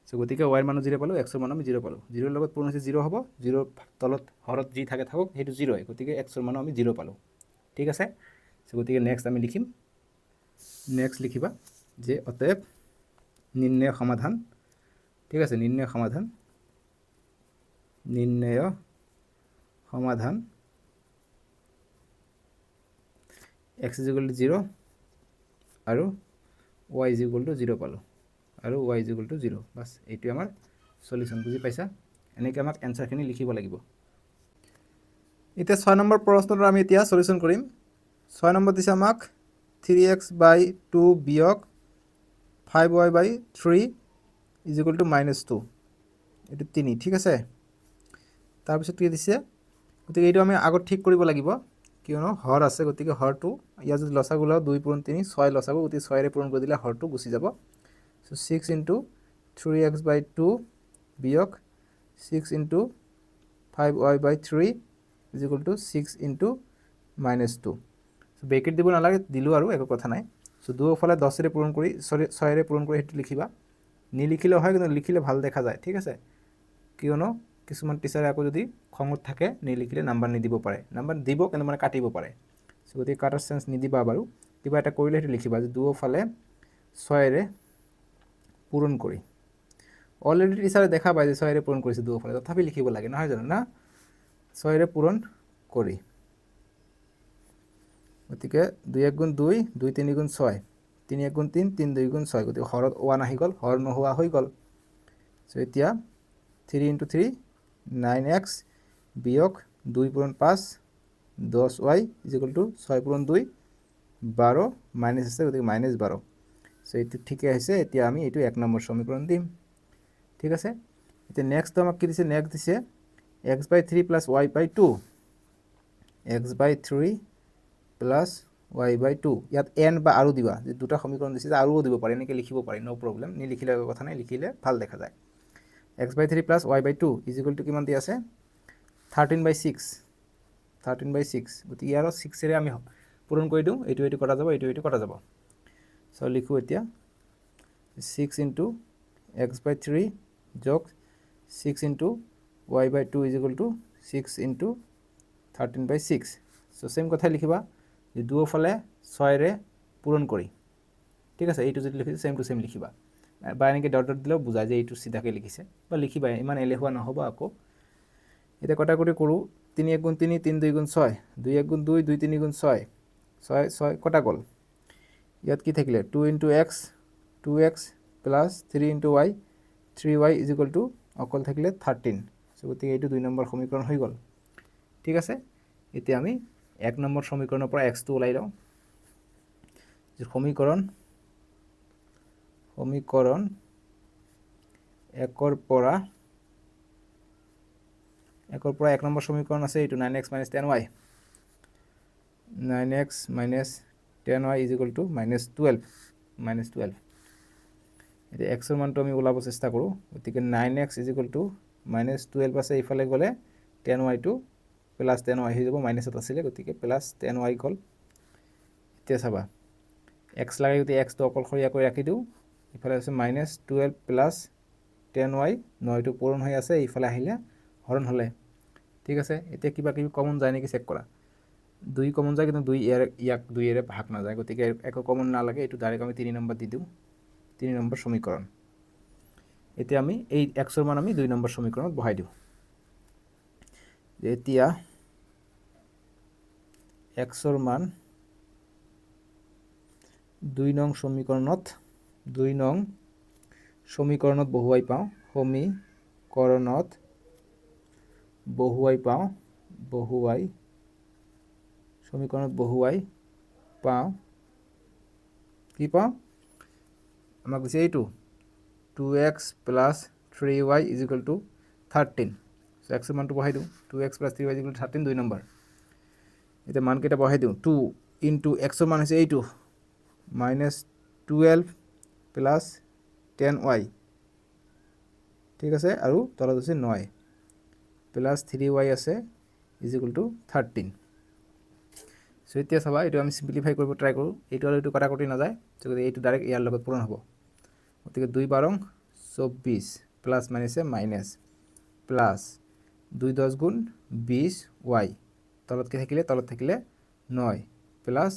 সো গতিকে y ৰ মানো 0 পালোঁ x ৰ মানো আমি 0 পালোঁ 0 ৰ লগত পূৰণ হৈছে 0 হ'ব 0 তলত হৰত যি থাকে থাকক সেইটো 0 হয় গতিকে x ৰ মানো আমি 0 পালোঁ ঠিক আছে সো গতিকে নেক্সট আমি লিখিম নেক্সট লিখিবা যে অতএব নির্ণয় সমাধান ঠিক আছে নির্ণয় সমাধান x = 0 আৰু y = 0 পালোঁ আৰু y = 0 বাস এইটো আমাৰ সলিউশন বুজি পাইছা এনেকৈ আমাক এনসাৰখিনি লিখিব লাগিব এতিয়া 6 নম্বৰ প্ৰশ্নটো আমি এতিয়া সলিউশন কৰিম 6 নম্বৰ দিছে আমাক 3x/2 বিয়োগ 5y/3 = -2 এইটো 3 ঠিক আছে তাৰপিছত কি দিছে গতিকে এইটো আমি আগত ঠিক কৰিব লাগিব কিয়নো হৰ আছে গতিকে হৰটো ইয়াৰ যদি লসাগু লওঁ 2 × 3 6 লসাগু গতিকে 6 ৰে পূৰণ কৰি দিলে হৰটো গুচি যাব সো 6 × 3x/2 বিয়োগ 6 × 5y/3 = 6 × -2 সো ব্ৰেকেট দিব নালাগে দিলো আৰু একো কথা নাই সো দুয়োফালে 10 ৰে পূৰণ কৰি 6 ৰে পূৰণ কৰি হেতু লিখিবা নিলিখিলে হয় কিন্তু লিখিলে ভাল দেখা যায় ঠিক আছে কিয়নো কিছুমান টিচাৰে আকৌ যদি খঙত থাকে নিলিখিলে নাম্বাৰ নিদিব পাৰে নাম্বাৰ দিব কিন্তু মানে কাটিব পাৰে সো গতি কাটাৰ চেঞ্চ নিদিবা বাৰু কিবা এটা কৰিলে হেতু লিখিবা যে দুয়োফালে 6 ৰে পূৰণ কৰি অলৰেডি টিচাৰে দেখা পায় যে 6 ৰে পূৰণ কৰিছে দুয়োফালে তথাপি লিখিব লাগে নহয় জানো না 6 ৰে পূৰণ কৰি গতিকে 2 × 2 2 × 3 = 6 3 × 3 3 2 × 6 গতিকে হৰত 1 আহি গ'ল হৰ নোহোৱা হৈ গ'ল সো এতিয়া 3 × 3 9x বিয়োগ 2 × 5 10y = 6 × 2 12 মাইনাস আছে গতিকে -12 সো এইটো ঠিকই আছে এতিয়া আমি এইটো 1 নম্বৰ সমীকৰণ দিম ঠিক আছে এতিয়া নেক্সট আমাক কি দিছে নেক্সট দিছে x/3 + y/2 x/3 + y/2 ইয়াত n বা আৰু দিবা যে দুটা সমীকৰণ দিছে যে আৰুও দিব পাৰে এনেকৈ লিখিব পাৰে নো প্ৰবলেম নিলিখিলে কথা নাই লিখিলে ভাল দেখা যায় x/3 + y/2 = কিমান দি আছে 13/6 গতিকে ইয়াৰো 6 ৰে আমি পূৰণ কৰি দিওঁ এইটো কটা যাব এইটো কটা যাব সো লিখো এতিয়া 6 × x/3 যোগ 6 × y/2 = 6 × 13/6 সো সেম কথা লিখিবা যে দুয়োফালে 6 ৰে পূৰণ কৰি ঠিক আছে এইটো যদি লিখিছে সেম টু সেম লিখিবা বা এনেকৈ ডট ডট দিলেও বুজায় যে এইটো সিধাকৈ লিখিছে বা লিখিবা ইমান এলেহুৱা নহ'ব আকৌ এতিয়া কটাকটি কৰোঁ 3 × 3 3 2 × 6 2 × 2 2 3 × 6 6 কটা গ'ল ইয়াত কি থাকিলে 2 × x 2x + 3 × y 3y = অকল থাকিলে 13 সো গতিকে এইটো 2 নম্বৰ সমীকৰণ হৈ গ'ল ঠিক আছে এতিয়া আমি 1 নম্বৰ সমীকৰণৰ পৰা x টো ওলাই লওঁ যে সমীকৰণ 1 ৰ পৰা 1 নম্বৰ সমীকৰণ আছে এইটো 9x - 10y 9x - 10y = -12 এতিয়া x ৰ মানটো আমি ওলাব চেষ্টা কৰোঁ গতিকে 9x = -12 আছে ইফালে গ'লে 10y টো +10y হৈ যাব মাইনাছত আছিলে গতিকে +10y গ'ল এতিয়া চাবা x লাগে গতিকে x টো অকলশৰীয়াকৈ ৰাখি দিওঁ ইফালে আছে -12 + 10y 9 টো পূৰণ হৈ আছে ইফালে আহিলে হৰণ হ'লে ঠিক আছে এতিয়া কিবা কিবি কমন যায় নেকি চেক কৰা 2 কমন যায় কিন্তু 2 ইয়াক 2 এর ভাগ না যায়, গতিকে একো কমন না লাগে, এইটো ডাইরেক্ট আমি 3 নম্বৰ দি দিওঁ, 3 নম্বৰ সমীকৰণ। এতিয়া আমি এই xৰ মান আমি 2 নম্বৰ সমীকৰণত বহাই দিওঁ। এতিয়া xৰ মান 2 নং সমীকৰণত বহুৱাই পাওঁ, সমীকৰণত বহুৱাই পাওঁ কি পাওঁ, আমাক দিছে এইটো 2x plus 3y is equal to 13। So x এর মানটো বহাই দিওঁ, 2x plus 3y is equal to 13 2 number. এতিয়া মানকেইটা বহাই দিওঁ, 2 into x এৰ মান হৈছে এইটো -12 plus 10y, ঠিক আছে, আৰু তলত আছে 9 plus 3y আছে is equal to 13। সো এতিয়া চাবা, এইটো আমি সিম্পলিফাই কৰিব ট্ৰাই কৰোঁ, এইটো আৰু এইটো কাটাকুটি নাযায়, গতিকে এইটো ডাইৰেক্ট ইয়াৰ লগত পূৰণ হ'ব। গতিকে 2 12 24 প্লাস মাইনাসে মাইনাস প্লাস 2 10 গুণ 20 y, তলত থাকিলে 9 plus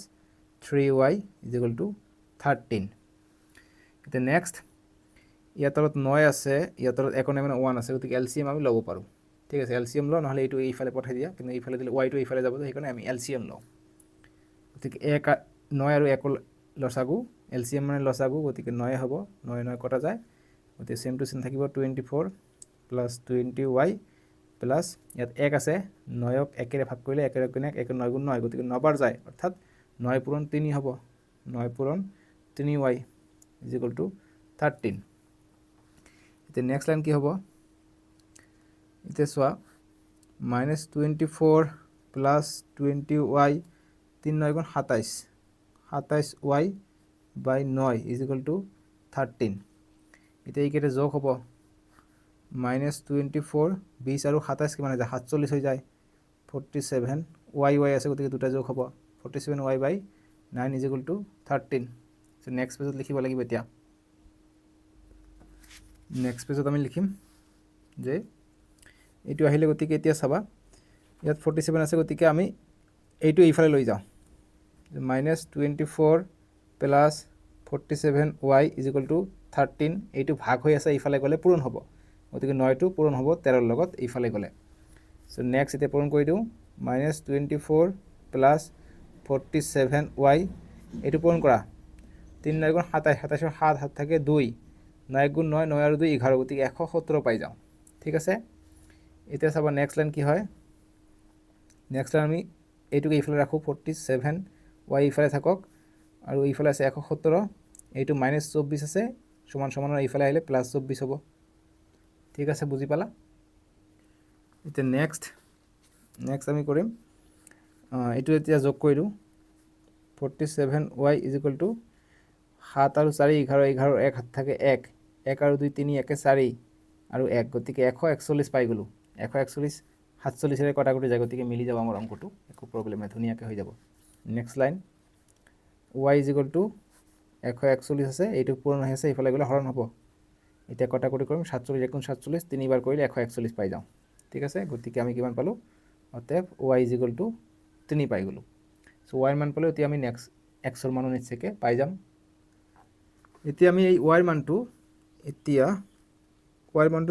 3y is equal to 13। এতিয়া নেক্সট ইয়াৰ তলত 9 আছে, ইয়াৰ তলত 1 মানে 1 আছে, গতিকে এলসিএম আমি ল'ব পাৰোঁ, ঠিক আছে। এলসিএম লওঁ, নহ'লে এইটো এইফালে পঠাই দিয়া, কিন্তু এইফালে দিলে y টো এইফালে যাব, সেইকাৰণে আমি এলসিএম লওঁ। গতিকে 9 আৰু 1 লসাগু, এলসিএম মানে লসাগু, গতিকে 9 হ'ব, 9 9 কটা যায়, গতিকে সেম টু সেম থাকিব 24 প্লাস 20y প্লাস ইয়াত 1 আছে, 9ক 1 ভাগ কৰিলে 1 গুণ 1 9 গুণ 9, গতিকে 9 বাৰ যায়, অৰ্থাৎ 9 পূৰণ 3 হ'ব, 9 পূৰণ 3y ইজ ইকুয়াল টু 13। এতিয়া নেক্সট লাইন কি হ'ব, এতিয়া চোৱা -24 প্লাস 20y 3 9 গুণ 27y by 9 is equal to 13। এতিয়া এইকেইটা যোগ হ'ব, -24 20 আৰু 27 কিমান হৈ যায়, 47 হৈ যায়, 47 y আছে, গতিকে দুটা যোগ হ'ব, 47y by 9 is equal to 13। So next পেজত লিখিব লাগিব। এতিয়া নেক্সট পেজত আমি লিখিম যে এইটো আহিলে, গতিকে এতিয়া চাবা ইয়াত 47 আছে, গতিকে আমি এইটো এইফালে লৈ যাওঁ, -24 plus 47y is equal to 13, এইটো ভাগ হৈ আছে, এইফালে গ'লে পূৰণ হ'ব, গতিকে 9টো পূৰণ হ'ব 13ৰ লগত এইফালে গ'লে। সো নেক্সট এতিয়া পূৰণ কৰি দিওঁ, -24 প্লাস 47y, এইটো পূৰণ কৰা, 3 9 গুণ 27, 27 7 হাত থাকে 2, 9 গুণ 9 9 আৰু 2 11, গতিকে 117 পাই যাওঁ, ঠিক আছে। এতিয়া চাবা নেক্সট লাইন কি হয়, নেক্সট লাইন আমি এইটোকে এইফালে ৰাখোঁ, 47y এইফালে থাকক, আৰু এইফালে আছে 117, এইটো -24 আছে, সমান সমানৰ এইফালে আহিলে +24 হ'ব, ঠিক আছে, বুজি পালা। এতিয়া নেক্সট আমি কৰিম, এইটো এতিয়া যোগ কৰি দিওঁ, 47y ইজ ইকুয়াল টু 7 আৰু 4 11, 11 1 হাত থাকে 1, 1 আৰু 2 3 1 4 আৰু 1, গতিকে 141 পাই গ'লোঁ, 141 47 কটাকটি যায়, গতিকে মিলি যাব আমাৰ অংকটো, একো প্ৰব্লেম নাই, ধুনীয়াকৈ হৈ যাব। Next line y is equal two 141 আছে, এইটো পূৰণ হৈ আছে, এইফালে গ'লে হৰণ হ'ব, এতিয়া কটাকটি কৰিম, 47 1 47 তিনিবাৰ কৰিলে 141 পাই যাওঁ, ঠিক আছে। গতিকে আমি কিমান পালোঁ, অতএব y ইজ ইকুয়াল টু 3 পাই গ'লোঁ। সো y মান পালে এতিয়া আমি নেক্সট xৰ মানো নিশ্চয়কৈ পাই যাম। এতিয়া আমি এই y মানটো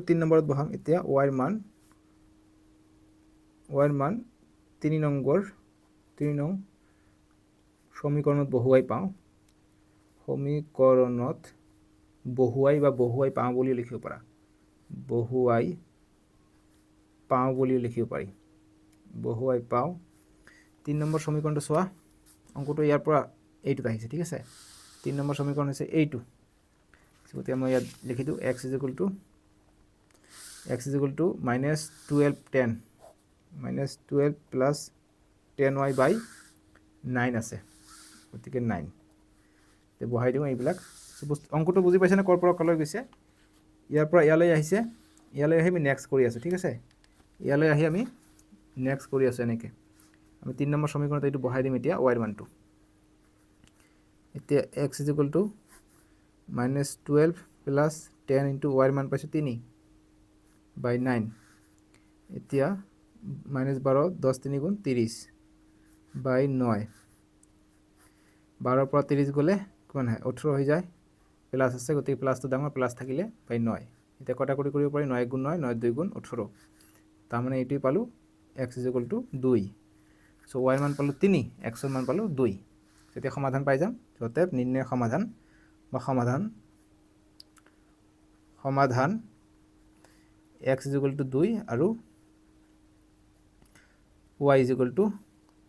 3 নম্বৰত বহাম। এতিয়া y মান 3 নং সমীকৰণত বহুৱাই পাওঁ, বহুৱাই পাওঁ বুলি লিখিব পাৰা, বহুৱাই পাওঁ 3 নম্বৰ সমীকৰণটো চোৱা, অংকটো ইয়াৰ পৰা এইটোত আহিছে, ঠিক আছে। 3 নম্বৰ সমীকৰণ হৈছে এইটো, গতিকে মই ইয়াত লিখি দিওঁ x is equal two -12 10 -12 plus 10y বাই 9 আছে, গতিকে 9 তে বহাই দিওঁ এইবিলাক। অংকটো বুজি পাইছেনে, ক'ৰ পৰা ক'লৈ গৈছে, ইয়াৰ পৰা ইয়ালৈ আহিছে, ইয়ালৈ আহি আমি নেক্সট কৰি আছোঁ, ঠিক আছে, ইয়ালৈ আহি আমি নেক্সট কৰি আছোঁ, এনেকৈ আমি 3 নম্বৰ সমীকৰণত এইটো বহাই দিম। এতিয়া y মানটো, এতিয়া x is equal two -12 plus 10 into y মান পাইছোঁ 3 বাই 9, এতিয়া -12 10 3 গুণ 30, বাই 9 12 পৰা 30 গ'লে কিমান হয় 18 হৈ যায় প্লাছ আছে গতিকে প্লাছটো ডাঙৰ প্লাছ থাকিলে বাই 9 এতিয়া কটাকটি কৰিব পাৰি 9 গুণ 9 9 2 গুণ 18 তাৰমানে এইটোৱে পালোঁ x = 2 সো y মান পালোঁ 3 x ৰ মান পালোঁ 2 তেতিয়া সমাধান পাই যাম অতএব নিৰ্ণয় সমাধান বা সমাধান x = 2 আৰু y =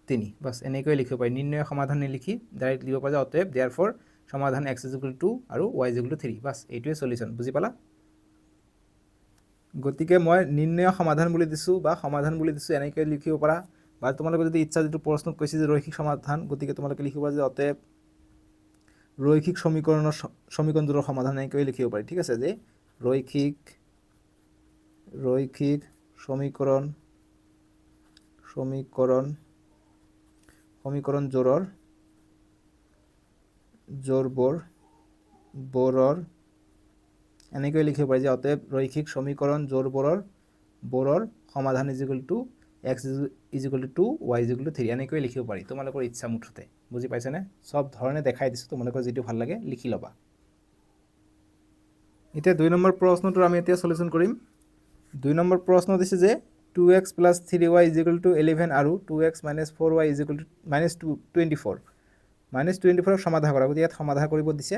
3 বাস এনেকৈ লিখিব পাৰি নিৰ্ণয় সমাধান নিলিখি ডাইৰেক্ট লিখিব পৰা যায় অতএব therefore সমাধান x = 2 আৰু y = 3 বাস এইটোৱে সলিউশন বুজি পালা গতিকে মই নিৰ্ণয় সমাধান বুলি দিছো বা সমাধান বুলি দিছো এনেকৈ লিখিব পাৰা বা তোমালোকে যদি ইচ্ছা যেটো প্ৰশ্নত কৈছে যে ৰৈখিক সমাধান গতিকে তোমালোকে লিখিব যে অতএব ৰৈখিক সমীকৰণৰ সমাধান এনেকৈ লিখিব পাৰি ঠিক আছে যে ৰৈখিক সমীকৰণ জোড়বোৰৰ এনেকৈ লিখিব পাৰি যে অতএব ৰৈখিক সমীকৰণ জোড়বোৰৰ সমাধান = x = 2 y = 3 এনেকৈ লিখিব পাৰি তোমালোকৰ ইচ্ছা মুঠতে বুজি পাইছানে সব ধৰণে দেখাই দিছো তোমালোকৰ যেটো ভাল লাগে লিখি লবা এতিয়া 2 নম্বৰ প্ৰশ্নটো আমি এতিয়া সলিউশন কৰিম 2 নম্বৰ প্ৰশ্ন দিছে যে 2x + 3y = 11 আৰু 2x - 4y = -24 -24 সমাধান কৰা গতিকে ইয়াত সমাধান কৰিব দিছে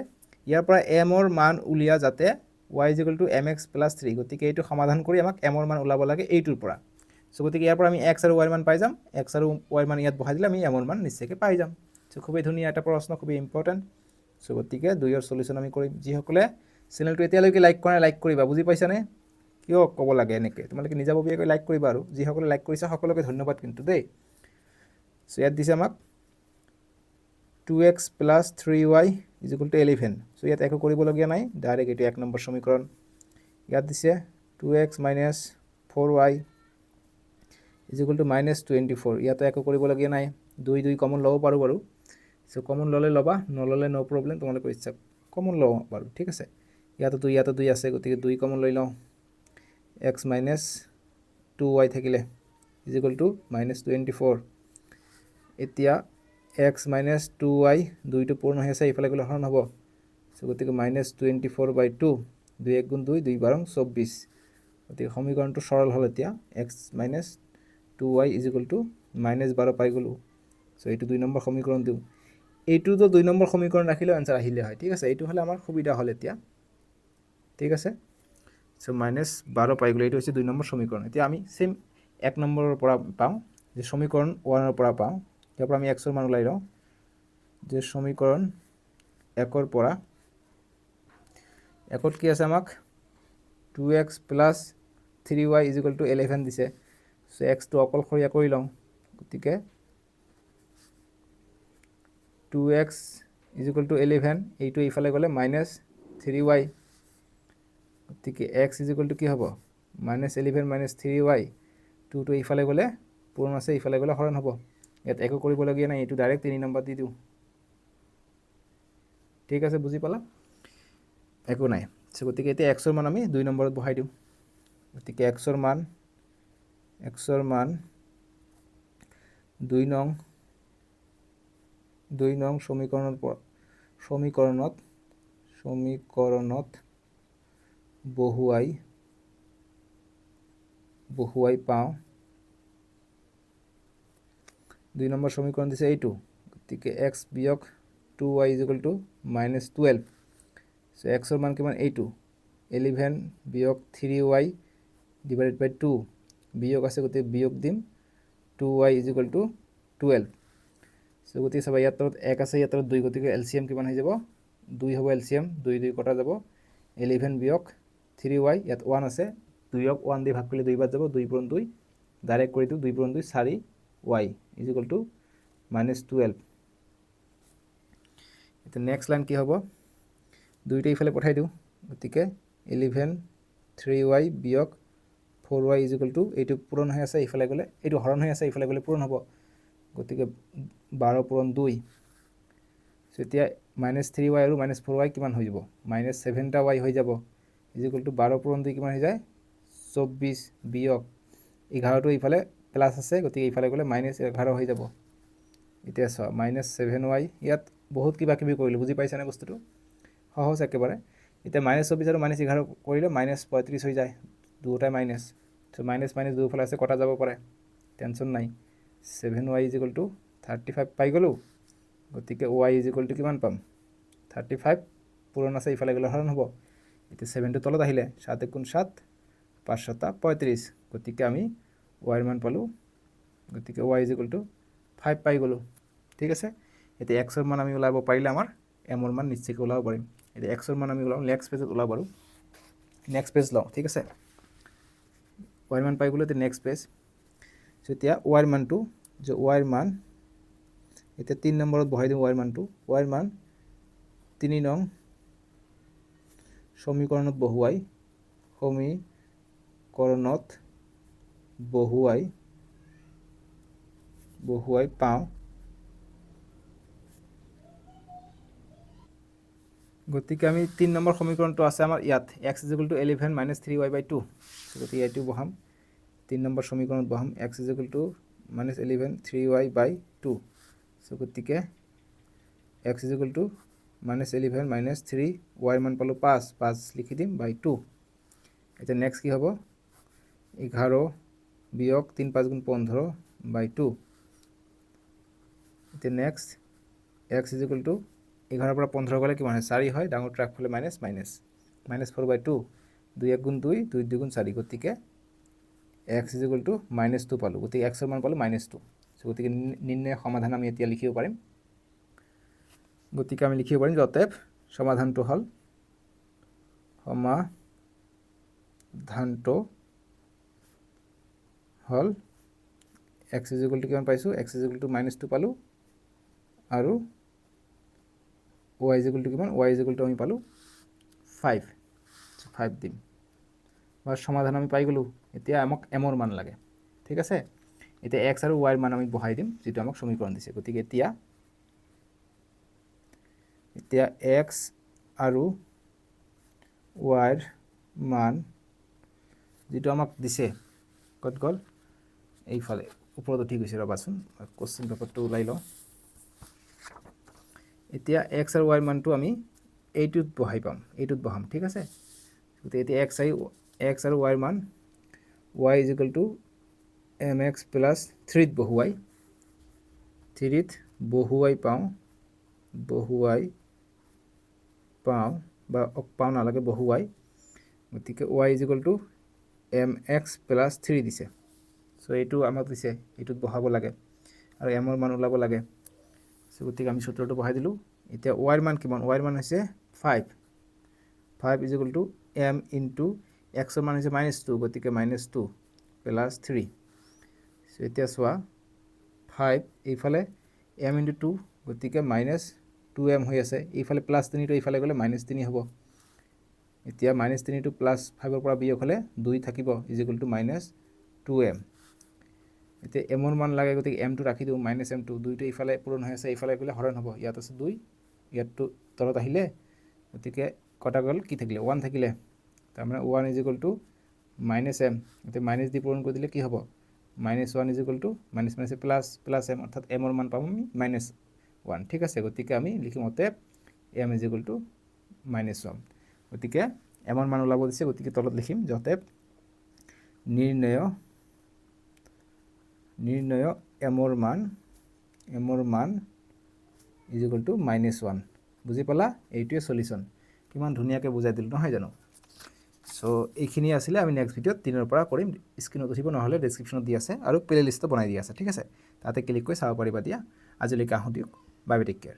ইয়াৰ পৰা m ৰ মান উলিয়া যাতে y = mx + 3 গতিকে এইটো সমাধান কৰি আমাক m ৰ মান উলাব লাগে এইটোৰ পৰা সো গতিকে ইয়াৰ পৰা আমি x আৰু y ৰ মান পাই যাম x আৰু y ৰ মান ইয়াত বহাই দিলে আমি m ৰ মান নিশ্চয়কৈ পাই যাম সো খুবই ধুনীয়া এটা প্ৰশ্ন খুবই ইম্পৰ্টেন্ট সো গতিকে 2 ৰ সলিউশন আমি কৰিম যি সকলে চেনেলটো এতিয়ালৈকে লাইক কৰা লাইক কৰিবা বুজি পাইছানে কিয় ক'ব লাগে এনেকৈ তোমালোকে নিজাববীয়াকৈ লাইক কৰিবা আৰু যি সকলে লাইক কৰিছা সকলোকে ধন্যবাদ কিন্তু দেই সো ইয়াত দিছে আমাক 2x + 3y = 11 সো ইয়াত একো কৰিবলগীয়া নাই ডাইৰেক্ট এটো 1 নম্বৰ সমীকৰণ ইয়াত দিছে 2x - 4y = -24 ইয়াত একো কৰিবলগীয়া নাই 2 2 কমন লব পাৰো বাৰু সো কমন ললে লবা নললে নো প্ৰবলেম তোমালোকৰ ইচ্ছা কমন লব পাৰো ঠিক আছে ইয়াতো 2 আছে গতিকে 2 কমন লৈ লওঁ x - 2y থাকিলে = -24 এতিয়া x - 2y 2 টো পূৰ্ণ হৈ আছে ইফালে গলে হৰণ হ'ব সো গতিকে -24/2 2 1 গুণ 2 2 12 24 গতিকে সমীকৰণটো সৰল হ'ল এতিয়া x - 2y = -12 পাই গলো সো এইটো 2 নম্বৰ সমীকৰণ দিও এইটো তো 2 নম্বৰ সমীকৰণ ৰাখিলে आंसर আহিলে হয় ঠিক আছে এইটো হলে আমাৰ সুবিধা হ'ল এতিয়া ঠিক আছে সো -12 পাই গলো এইটো হৈছে 2 নম্বৰ সমীকৰণ এতিয়া আমি সেম 1 নম্বৰৰ পৰা পাওঁ যে সমীকৰণ 1 ৰ পৰা পাওঁ ইয়াৰ পৰা আমি x ৰ মান উলাই লওঁ যে সমীকৰণ 1 ৰ পৰা একত কি আছে আমাক 2x + 3y = 11 দিছে সো x টো অকলশৰীয়া কৰি লওঁ গতিকে 2x = 11 এইটো ইফালে গলে -3y গতিকে x = কি হ'ব -11 - 3y 2 টো ইফালে গলে পূৰণ আছে ইফালে গলে হৰণ হ'ব ইয়াত একো কৰিবলগীয়া নাই এইটো ডাইৰেক্ট 3 নম্বৰ দি দিও ঠিক আছে বুজি পালা একো নাই সো গতিকে এতিয়া x ৰ মান আমি 2 নম্বৰত বহাই দিও গতিকে x ৰ মান 2 নং সমীকৰণত বহুৱাই পাওঁ 2 নম্বৰ সমীকৰণ দিছে এইটো গতিকে x - 2y = -12 সো x ৰ মান কিমান এইটো 11 - 3y / 2 বিয়োগ আছে গতিকে বিয়োগ দিম 2y = 12 সো গতিকে সব ইয়াত 1 আছে ইয়াত 2 গতিকে এলসিএম কিমান হৈ যাব 2 হ'ব এলসিএম 2 2 কটা যাব 11 বিয়োগ 3y ইয়াত 1 আছে 2 ক 1 দি ভাগ কৰিলে 2 বাৰ যাব 2 পূৰণ 2 ডাইৰেক্ট কৰি দিও 2 পূৰণ 2 4y = -12 এটা নেক্সট লাইন কি হ'ব 2 টো ইফালে পঠাই দিও গতিকে 11 3y বিয়োগ 4y = এইটো পূৰণ হৈ আছে ইফালে গলে এইটো হৰণ হৈ আছে ইফালে গলে পূৰণ হ'ব গতিকে 12 পূৰণ 2 সো এতিয়া -3y আৰু -4y কিমান হৈ যাব -7টা y হৈ যাব = 12 পূৰণ 2 কিমান হৈ যায় 24 বিয়োগ 11 টো ইফালে প্লাস আছে গতিকে ইফালে গলে -11 হৈ যাব এতিয়া চোৱা -7y ইয়াত বহুত কিবা কিবি কৰিলোঁ, বুজি পাইছানে বস্তুটো? সহজ একেবাৰে। এতিয়া -24 আৰু -11 কৰিলে -35 হৈ যায়, দুয়োটাই মাইনাছ। চ' মাইনাছ মাইনাছ দুয়োফালে আছে, কটা যাব পাৰে, টেনশ্যন নাই। 7y = 35 পাই গ'লোঁ। গতিকে y = কিমান পাম? 35 পূৰণ আছে, ইফালে গ'লে হৰণ হ'ব। এতিয়া 7টো তলত আহিলে, 7 × 7 5 × 7 35। গতিকে আমি y ৰ মান পালোঁ। গতিকে y = 5 পাই গ'লোঁ। ঠিক আছে। এতিয়া x ৰ মান আমি ওলাব পাৰিলে আমাৰ m ৰ মান নিশ্চয়কৈ ওলাব পাৰিম। এতিয়া x ৰ মান আমি ওলাওঁ, নেক্সট পেজত ওলাব পাৰোঁ। নেক্সট পেজ লওঁ, ঠিক আছে। y ৰ মান পাই গ'লোঁ। এতিয়া নেক্সট পেজ। চ' এতিয়া y ৰ মানটো, যে y ৰ মান এতিয়া 3 নম্বৰত বহাই দিওঁ y ৰ মানটো। y ৰ মান 3 নং সমীকৰণত বহুৱাই পাওঁ। গতিকে আমি 3 নম্বৰ সমীকৰণটো আছে আমাৰ ইয়াত, x = 11 - 3y/2। গতিকে এইটো বহাম, 3 নম্বৰ সমীকৰণত বহাম, x = -11 3y/2। চ' গতিকে x = -11 - 3, y ৰ মান পালোঁ 5 লিখি দিম /2। এতিয়া নেক্সট কি হ'ব? 11 - 3 × 5 = 15/2। এতিয়া নেক্সট x = 11 পৰা 15 গ'লে কিমান হয়? 4 হয়, ডাঙৰটো আগফালে মাইনাছ -4/2। 2 × 1 = 2, 2 × 2 = 4। গতিকে x = -2 পালোঁ। গতিকে x ৰ মান পালোঁ -2। গতিকে নিৰ্ণয় সমাধান আমি এতিয়া লিখিব পাৰিম। গতিকে আমি লিখিব পাৰিম যে অতএব সমাধানটো হ'ল x = কিমান পাইছোঁ? x = -2 পালোঁ, আৰু y = কিমান? y = আমি পালোঁ 5। 5 দিম, বা সমাধান আমি পাই গ'লোঁ। এতিয়া আমাক m ৰ মান লাগে, ঠিক আছে। এতিয়া x আৰু y ৰ মান আমি বহাই দিম, যিটো আমাক সমীকৰণ দিছে। গতিকে এতিয়া x আৰু y ৰ মান যিটো আমাক দিছে, ক'ত গ'ল? এইফালে ওপৰত উঠি গৈছে, ৰ'বাচোন কোৱেশ্চন পেপাৰটো ওলাই লওঁ। এতিয়া x আৰু y ৰ মানটো আমি এইটোত বহাম, ঠিক আছে। গতিকে এতিয়া x আৰু y ৰ মান, y = mx + 3ত বহুৱাই পাওঁ, বহুৱাই। গতিকে y = mx + 3 দিছে। চ' এইটো আমাক দিছে, এইটোত বহাব লাগে, আৰু m ৰ মান ওলাব লাগে। চ' গতিকে আমি সূত্ৰটো বহাই দিলোঁ। এতিয়া y ৰ মান কিমান? y ৰ মান হৈছে 5 = m × x ৰ মান হৈছে -2, গতিকে -2 + 3। চ' এতিয়া চোৱা, 5 এইফালে m × 2, গতিকে -2m হৈ আছে। এইফালে +3টো এইফালে গ'লে -3 হ'ব। এতিয়া -3টো +5ৰ পৰা বিয়োগ হ'লে 2 থাকিব, = -2m। এতিয়া m ৰ মান লাগে, গতিকে m টো ৰাখি দিওঁ, -m2। 2টো এইফালে পূৰণ হৈ আছে, এইফালে গ'লে হৰণ হ'ব। ইয়াত আছে 2, ইয়াতটো তলত আহিলে, গতিকে কটা গ'ল, কি থাকিলে? 1 থাকিলে। তাৰমানে 1 = -m। এতিয়া মাইনাছ দি পূৰণ কৰি দিলে কি হ'ব? -1 = +m, অৰ্থাৎ m ৰ মান পাম আমি -1, ঠিক আছে। গতিকে আমি লিখিম অতএব m = -1। গতিকে m ৰ মান ওলাব দিছে, গতিকে তলত লিখিম যে অতএব নিৰ্ণয় m ৰ মান = -1। বুজি পালা? এইটোৱে সলিউশ্যন। কিমান ধুনীয়াকৈ বুজাই দিলোঁ, নহয় জানো? চ' এইখিনি আছিলে। আমি নেক্সট ভিডিঅ'ত 3ৰ পৰা কৰিম। স্ক্ৰীণত উঠিব, নহ'লে ডেছক্ৰিপশ্যনত দি আছে, আৰু প্লে লিষ্টটো বনাই দিয়া আছে, ঠিক আছে। তাতে ক্লিক কৰি চাব পাৰিবা দিয়া। আজিলৈকে আহোঁ দিয়ক, বাই বাই, টেক কেয়াৰ।